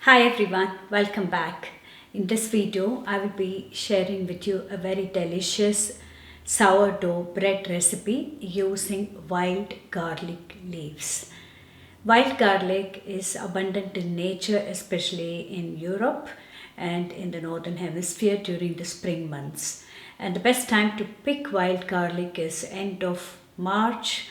Hi everyone, welcome back. In this video, I will be sharing with you a very delicious sourdough bread recipe using wild garlic leaves. Wild garlic is abundant in nature, especially in Europe and in the northern hemisphere during the spring months. And the best time to pick wild garlic is end of March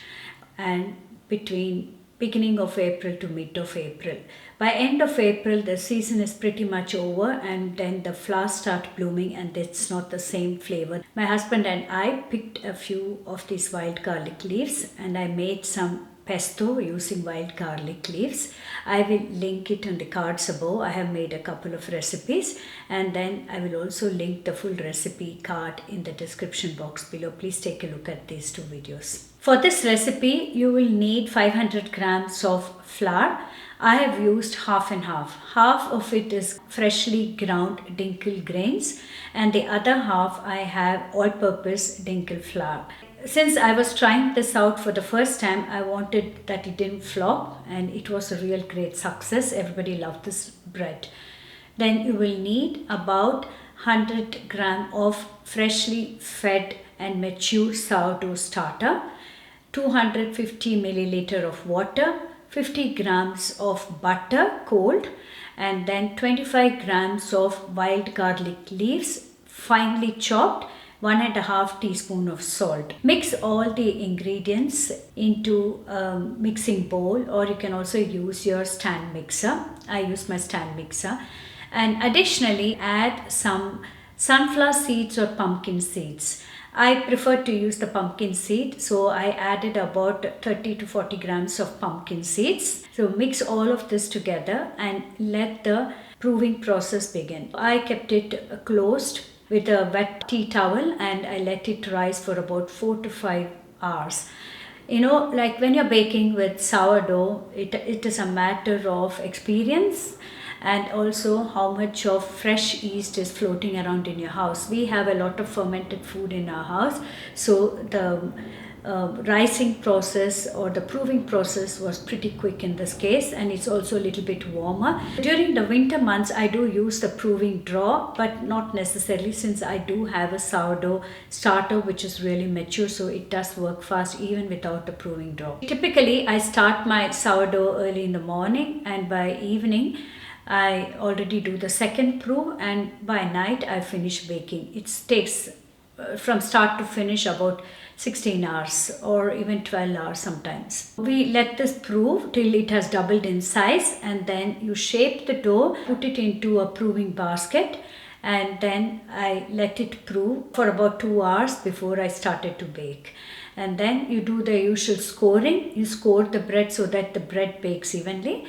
and between beginning of April to mid of April. By end of April, the season is pretty much over and then the flowers start blooming and it's not the same flavor. My husband and I picked a few of these wild garlic leaves and I made some pesto using wild garlic leaves. I will link it on the cards above. I have made a couple of recipes and then I will also link the full recipe card in the description box below. Please take a look at these two videos. For this recipe, you will need 500 grams of flour. I have used half and half. Half of it is freshly ground dinkel grains and the other half I have all-purpose dinkel flour. Since I was trying this out for the first time, I wanted that it didn't flop and it was a real great success. Everybody loved this bread. Then you will need about 100 gram of freshly fed and mature sourdough starter, 250 milliliter of water, 50 grams of butter cold, and then 25 grams of wild garlic leaves finely chopped, 1.5 teaspoon of salt. Mix all the ingredients into a mixing bowl, or you can also use your stand mixer. I use my stand mixer. And additionally add some sunflower seeds or pumpkin seeds. I prefer to use the pumpkin seed, so I added about 30 to 40 grams of pumpkin seeds. So mix all of this together and let the proving process begin. I kept it closed with a wet tea towel and I let it rise for about 4 to 5 hours. You know, like when you're baking with sourdough, it is a matter of experience and also how much of fresh yeast is floating around in your house. We have a lot of fermented food in our house, so the rising process or the proving process was pretty quick in this case, and it's also a little bit warmer. During the winter months, I do use the proving drawer, but not necessarily, since I do have a sourdough starter which is really mature, so it does work fast even without a proving drawer. Typically, I start my sourdough early in the morning and by evening I already do the second proof, and by night I finish baking. It takes from start to finish about 16 hours or even 12 hours sometimes. We let this prove till it has doubled in size, and then you shape the dough, put it into a proving basket, and then I let it prove for about 2 hours before I started to bake. And then you do the usual scoring. You score the bread so that the bread bakes evenly.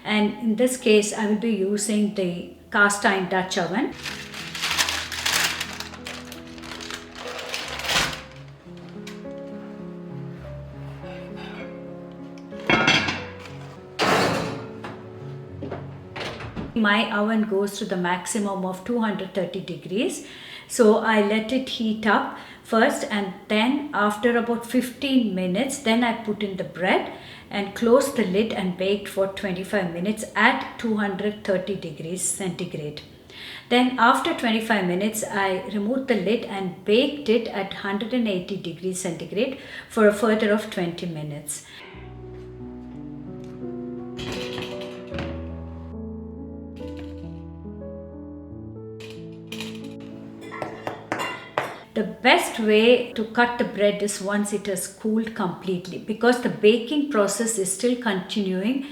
And in this case, I will be using the cast iron Dutch oven. My oven goes to the maximum of 230 degrees. So I let it heat up first, and then after about 15 minutes, then I put in the bread and closed the lid and baked for 25 minutes at 230 degrees centigrade. Then after 25 minutes, I removed the lid and baked it at 180 degrees centigrade for a further of 20 minutes. The best way to cut the bread is once it has cooled completely, because the baking process is still continuing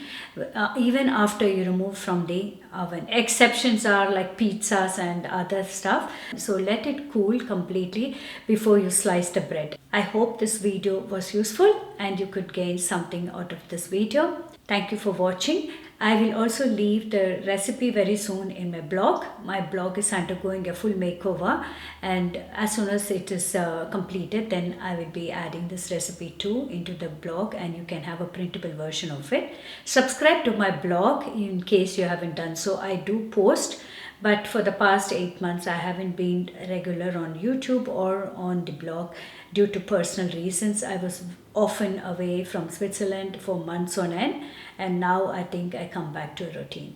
even after you remove from the oven. Exceptions are like pizzas and other stuff. So let it cool completely before you slice the bread. I hope this video was useful and you could gain something out of this video. Thank you for watching. I will also leave the recipe very soon in my blog. My blog is undergoing a full makeover, and as soon as it is completed, then I will be adding this recipe too into the blog, and you can have a printable version of it. Subscribe to my blog in case you haven't done so. I do post, but for the past 8 months I haven't been regular on YouTube or on the blog due to personal reasons. I was often away from Switzerland for months on end, and now I think I come back to a routine.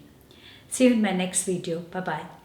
See you in my next video. Bye bye.